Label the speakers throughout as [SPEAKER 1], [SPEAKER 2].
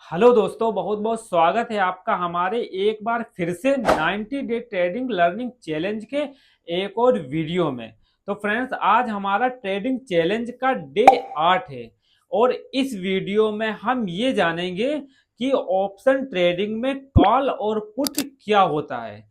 [SPEAKER 1] Hello दोस्तों, बहुत बहुत स्वागत है आपका हमारे एक बार फिर से 90 डे ट्रेडिंग लर्निंग चैलेंज के एक और वीडियो में। तो फ्रेंड्स, आज हमारा ट्रेडिंग चैलेंज का डे 8 है और इस वीडियो में हम ये जानेंगे कि ऑप्शन ट्रेडिंग में कॉल और पुट क्या होता है।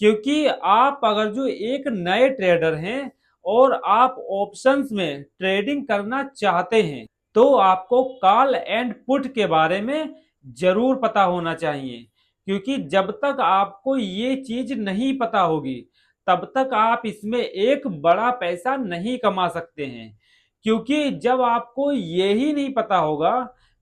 [SPEAKER 1] क्योंकि आप अगर जो एक नए ट्रेडर हैं और आप ऑप्शंस में ट्रेडिंग करना चाहते हैं तो आपको कॉल एंड पुट के बारे में जरूर पता होना चाहिए। क्योंकि जब तक आपको ये चीज नहीं पता होगी तब तक आप इसमें एक बड़ा पैसा नहीं कमा सकते हैं। क्योंकि जब आपको यही नहीं पता होगा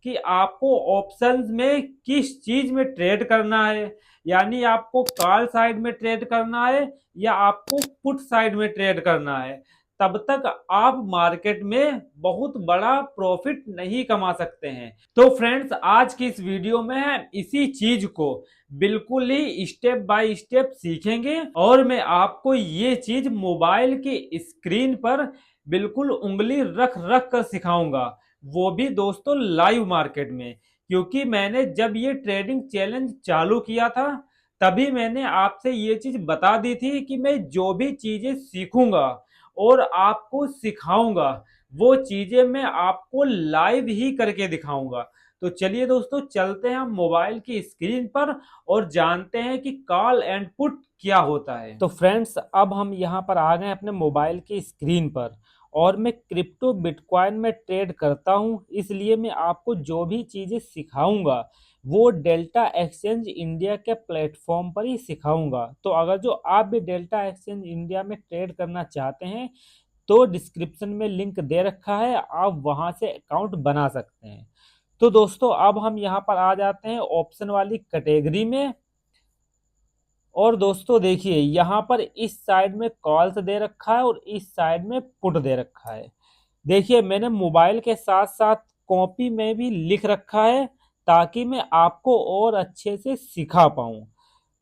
[SPEAKER 1] कि आपको ऑप्शंस में किस चीज में ट्रेड करना है, यानी आपको कॉल साइड में ट्रेड करना है या आपको पुट साइड में ट्रेड करना है, तब तक आप मार्केट में बहुत बड़ा प्रॉफिट नहीं कमा सकते हैं। तो फ्रेंड्स, आज की इस वीडियो में हम इसी चीज को बिल्कुल ही स्टेप बाय स्टेप सीखेंगे और मैं आपको ये चीज मोबाइल की स्क्रीन पर बिल्कुल उंगली रख रख कर सिखाऊंगा, वो भी दोस्तों लाइव मार्केट में। क्योंकि मैंने जब ये ट्रेडिंग चैलेंज चालू किया था तभी मैंने आपसे ये चीज बता दी थी कि मैं जो भी चीजें सीखूंगा और आपको सिखाऊंगा वो चीजें मैं आपको लाइव ही करके दिखाऊंगा। तो चलिए दोस्तों, चलते हैं हम मोबाइल की स्क्रीन पर और जानते हैं कि कॉल एंड पुट क्या होता है। तो फ्रेंड्स, अब हम यहाँ पर आ गए हैं अपने मोबाइल की स्क्रीन पर और मैं क्रिप्टो बिटकॉइन में ट्रेड करता हूँ, इसलिए मैं आपको जो भी चीजें सिखाऊंगा वो डेल्टा एक्सचेंज इंडिया के प्लेटफॉर्म पर ही सिखाऊंगा। तो अगर जो आप भी डेल्टा एक्सचेंज इंडिया में ट्रेड करना चाहते हैं तो डिस्क्रिप्शन में लिंक दे रखा है, आप वहां से अकाउंट बना सकते हैं। तो दोस्तों, अब हम यहाँ पर आ जाते हैं ऑप्शन वाली कैटेगरी में। और दोस्तों देखिए, यहाँ पर इस साइड में कॉल्स दे रखा है और इस साइड में पुट दे रखा है। देखिए, मैंने मोबाइल के साथ साथ कॉपी में भी लिख रखा है ताकि मैं आपको और अच्छे से सिखा पाऊं।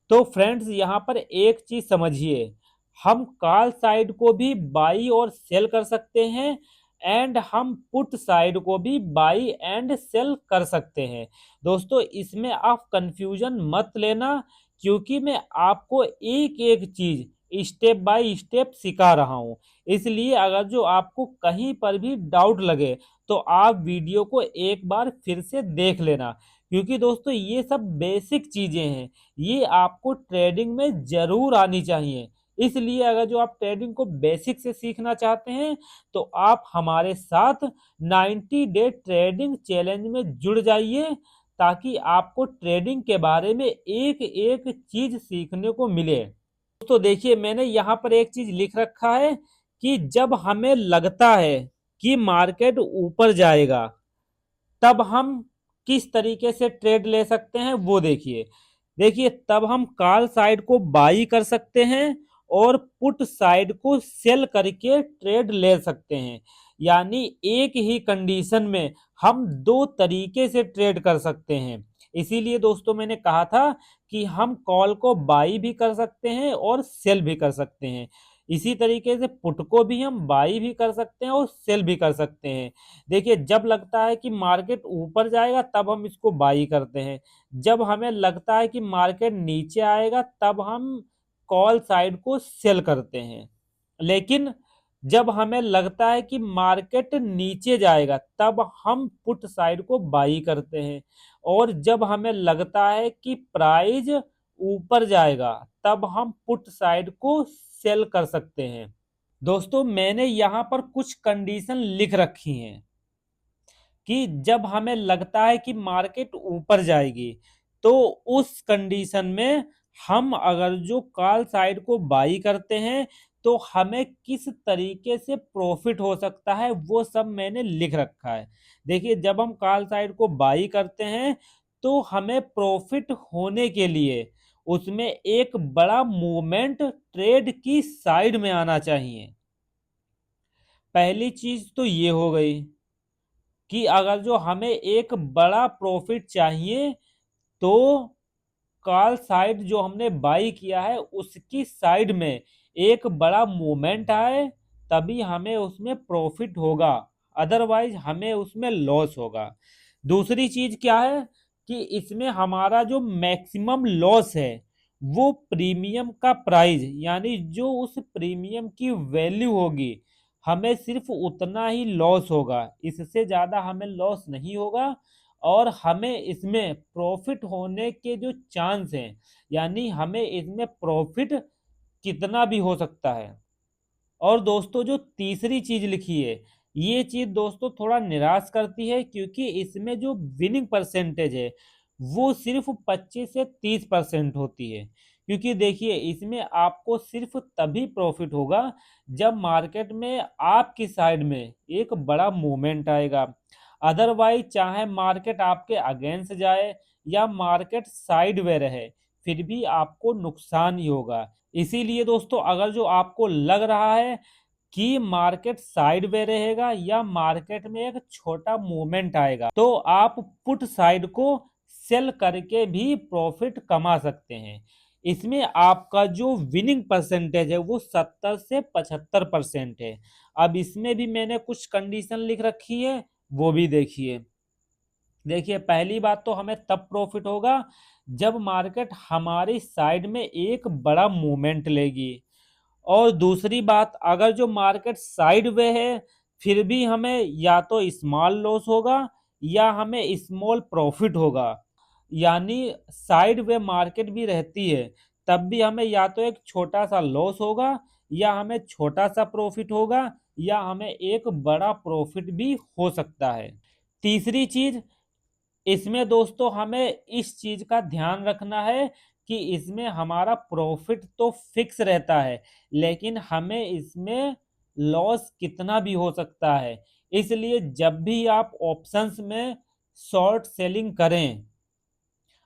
[SPEAKER 1] तो फ्रेंड्स, यहाँ पर एक चीज समझिए, हम कॉल साइड को भी बाई और सेल कर सकते हैं एंड हम पुट साइड को भी बाई एंड सेल कर सकते हैं। दोस्तों, इसमें आप कंफ्यूजन मत लेना, क्योंकि मैं आपको एक एक चीज स्टेप बाय स्टेप सिखा रहा हूं। इसलिए अगर जो आपको कहीं पर भी डाउट लगे तो आप वीडियो को एक बार फिर से देख लेना। क्योंकि दोस्तों, ये सब बेसिक चीजें हैं, ये आपको ट्रेडिंग में जरूर आनी चाहिए। इसलिए अगर जो आप ट्रेडिंग को बेसिक से सीखना चाहते हैं तो आप हमारे साथ 90 डे ट्रेडिंग चैलेंज में जुड़ जाइए, ताकि आपको ट्रेडिंग के बारे में एक एक चीज सीखने को मिले। तो देखिए, मैंने यहाँ पर एक चीज लिख रखा है कि जब हमें लगता है कि मार्केट ऊपर जाएगा तब हम किस तरीके से ट्रेड ले सकते हैं वो देखिए। देखिए, तब हम कॉल साइड को बाई कर सकते हैं और पुट साइड को सेल करके ट्रेड ले सकते हैं। यानी एक ही कंडीशन में हम दो तरीके से ट्रेड कर सकते हैं। इसीलिए दोस्तों, मैंने कहा था कि हम कॉल को बाई भी कर सकते हैं और सेल भी कर सकते हैं। इसी तरीके से पुट को भी हम बाई भी कर सकते हैं और सेल भी कर सकते हैं। देखिए, जब लगता है कि मार्केट ऊपर जाएगा तब हम इसको बाई करते हैं, जब हमें लगता है कि मार्केट नीचे आएगा तब हम कॉल साइड को सेल करते हैं। लेकिन जब हमें लगता है कि मार्केट नीचे जाएगा तब हम पुट साइड को बाई करते हैं। और जब हमें लगता है कि प्राइस ऊपर जाएगा तब हम पुट साइड को सेल कर सकते हैं। दोस्तों, मैंने यहाँ पर कुछ कंडीशन लिख रखी हैं कि जब हमें लगता है कि मार्केट ऊपर जाएगी तो उस कंडीशन में हम अगर जो कॉल साइड को बाई करते हैं तो हमें किस तरीके से प्रॉफिट हो सकता है वो सब मैंने लिख रखा है। देखिए, जब हम कॉल साइड को बाई करते हैं तो हमें प्रॉफिट होने के लिए उसमें एक बड़ा मूवमेंट ट्रेड की साइड में आना चाहिए। पहली चीज तो ये हो गई कि अगर जो हमें एक बड़ा प्रॉफिट चाहिए तो कॉल साइड जो हमने बाई किया है उसकी साइड में एक बड़ा मूवमेंट आए, तभी हमें उसमें प्रॉफिट होगा, अदरवाइज हमें उसमें लॉस होगा। दूसरी चीज क्या है कि इसमें हमारा जो मैक्सिमम लॉस है वो प्रीमियम का प्राइस, यानी जो उस प्रीमियम की वैल्यू होगी, हमें सिर्फ उतना ही लॉस होगा, इससे ज्यादा हमें लॉस नहीं होगा। और हमें इसमें प्रॉफिट होने के जो चांस हैं, यानी हमें इसमें प्रॉफिट कितना भी हो सकता है। और दोस्तों जो तीसरी चीज लिखी है, ये चीज दोस्तों थोड़ा निराश करती है, क्योंकि इसमें जो विनिंग परसेंटेज है वो सिर्फ 25 से 30% होती है। क्योंकि देखिए इसमें आपको सिर्फ तभी प्रॉफिट होगा जब मार्केट में आपकी साइड में एक बड़ा मूवमेंट आएगा। अदरवाइज चाहे मार्केट आपके अगेंस्ट जाए या मार्केट साइड वे रहे, फिर भी आपको नुकसान ही होगा। इसीलिए दोस्तों अगर जो आपको लग रहा है कि मार्केट साइड में रहेगा या मार्केट में एक छोटा मूवमेंट आएगा, तो आप पुट साइड को सेल करके भी प्रॉफिट कमा सकते हैं। इसमें आपका जो विनिंग परसेंटेज है वो 70 से 75% है। अब इसमें भी मैंने कुछ कंडीशन लिख रखी है, वो भी देखिए। देखिए पहली बात तो हमें तब प्रॉफिट होगा जब मार्केट हमारी साइड में एक बड़ा मूवमेंट लेगी। और दूसरी बात, अगर जो मार्केट साइड वे है फिर भी हमें या तो स्मॉल लॉस होगा या हमें स्मॉल प्रॉफिट होगा। यानी साइड वे मार्केट भी रहती है तब भी हमें या तो एक छोटा सा लॉस होगा या हमें छोटा सा प्रॉफिट होगा या हमें एक बड़ा प्रॉफिट भी हो सकता है। तीसरी चीज, इसमें दोस्तों हमें इस चीज का ध्यान रखना है कि इसमें हमारा प्रॉफिट तो फिक्स रहता है, लेकिन हमें इसमें लॉस कितना भी हो सकता है। इसलिए जब भी आप ऑप्शंस में शॉर्ट सेलिंग करें,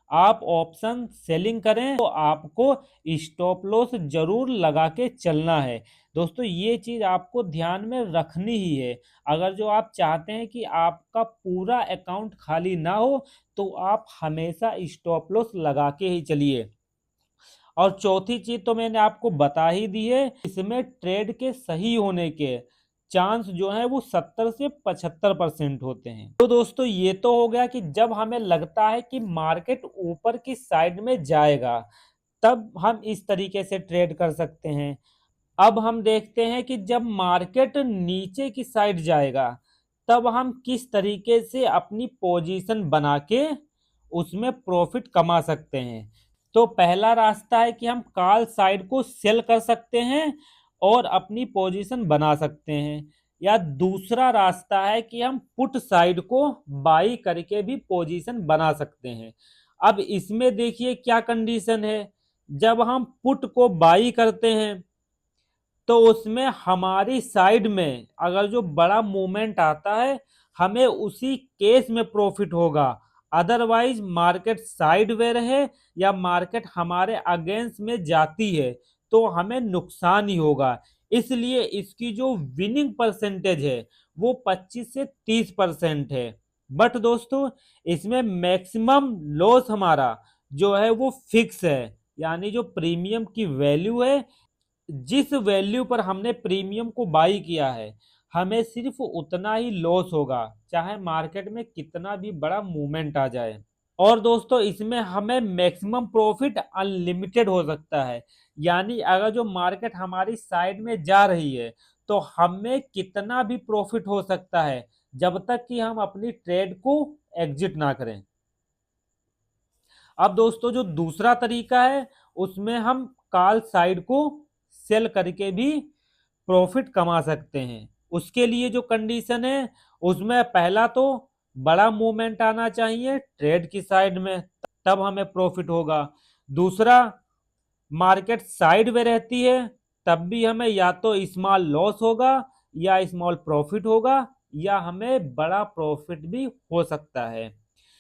[SPEAKER 1] आप ऑप्शन सेलिंग करें तो आपको स्टॉप लॉस जरूर लगा के चलना है। दोस्तों ये चीज आपको ध्यान में रखनी ही है। अगर जो आप चाहते हैं कि आपका पूरा अकाउंट खाली ना हो, तो आप हमेशा स्टॉप लॉस लगा के ही चलिए। और चौथी चीज तो मैंने आपको बता ही दी है, इसमें ट्रेड के सही होने के चांस जो है वो 70 से 75% होते हैं। तो दोस्तों ये तो हो गया कि जब हमें लगता है कि मार्केट ऊपर की साइड में जाएगा तब हम इस तरीके से ट्रेड कर सकते हैं। अब हम देखते हैं कि जब मार्केट नीचे की साइड जाएगा तब हम किस तरीके से अपनी पोजीशन बना के उसमें प्रॉफिट कमा सकते हैं। तो पहला रास्ता है कि हम कॉल साइड को सेल कर सकते हैं और अपनी पोजीशन बना सकते हैं, या दूसरा रास्ता है कि हम पुट साइड को बाई करके भी पोजीशन बना सकते हैं। अब इसमें देखिए क्या कंडीशन है, जब हम पुट को बाई करते हैं तो उसमें हमारी साइड में अगर जो बड़ा मूवमेंट आता है हमें उसी केस में प्रॉफिट होगा। अदरवाइज मार्केट साइड वे रहे या मार्केट हमारे अगेंस्ट में जाती है तो हमें नुकसान ही होगा। इसलिए इसकी जो विनिंग परसेंटेज है वो 25 से 30% है। बट दोस्तों इसमें मैक्सिमम लॉस हमारा जो है वो फिक्स है, यानी जो प्रीमियम की वैल्यू है, जिस वैल्यू पर हमने प्रीमियम को बाई किया है, हमें सिर्फ उतना ही लॉस होगा चाहे मार्केट में कितना भी बड़ा मूवमेंट आ जाए। और दोस्तों इसमें हमें मैक्सिमम प्रॉफिट अनलिमिटेड हो सकता है, यानी अगर जो मार्केट हमारी साइड में जा रही है तो हमें कितना भी प्रॉफिट हो सकता है जब तक कि हम अपनी ट्रेड को एग्जिट ना करें। अब दोस्तों जो दूसरा तरीका है उसमें हम कॉल साइड को सेल करके भी प्रॉफिट कमा सकते हैं। उसके लिए जो कंडीशन है उसमें पहला तो बड़ा मूवमेंट आना चाहिए ट्रेड की साइड में, तब हमें प्रॉफिट होगा। दूसरा, मार्केट साइड में रहती है तब भी हमें या तो स्मॉल लॉस होगा या स्मॉल प्रॉफिट होगा या हमें बड़ा प्रॉफिट भी हो सकता है।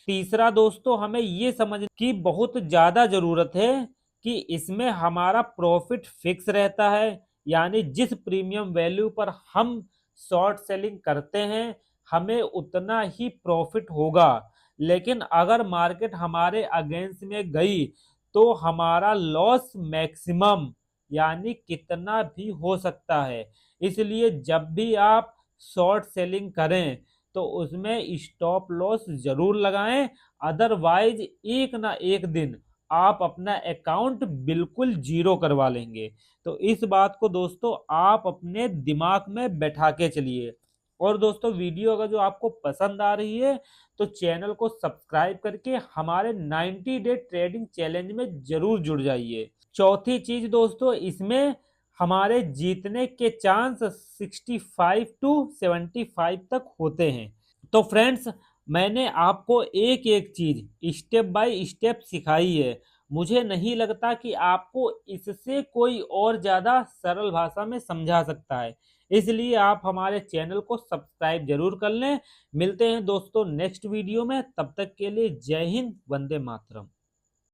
[SPEAKER 1] तीसरा दोस्तों हमें ये समझने की बहुत ज्यादा जरूरत है कि इसमें हमारा प्रॉफिट फिक्स रहता है, यानी जिस प्रीमियम वैल्यू पर हम शॉर्ट सेलिंग करते हैं हमें उतना ही प्रॉफिट होगा। लेकिन अगर मार्केट हमारे अगेंस्ट में गई तो हमारा लॉस मैक्सिमम, यानी कितना भी हो सकता है। इसलिए जब भी आप शॉर्ट सेलिंग करें तो उसमें स्टॉप लॉस जरूर लगाएं, अदरवाइज एक ना एक दिन आप अपना अकाउंट बिल्कुल जीरो करवा लेंगे। तो इस बात को दोस्तों आप अपने दिमाग में बैठा के चलिए। और दोस्तों वीडियो अगर जो आपको पसंद आ रही है तो चैनल को सब्सक्राइब करके हमारे 90 डे ट्रेडिंग चैलेंज में जरूर जुड़ जाइए। चौथी चीज दोस्तों, इसमें हमारे जीतने के चांस 65 टू 75 तक होते हैं। तो फ्रेंड्स, मैंने आपको एक एक चीज स्टेप बाय स्टेप सिखाई है। मुझे नहीं लगता कि आपको इससे कोई और ज्यादा सरल भाषा में समझा सकता है। इसलिए आप हमारे चैनल को सब्सक्राइब जरूर कर लें। मिलते हैं दोस्तों नेक्स्ट वीडियो में, तब तक के लिए जय हिंद, वंदे मातरम।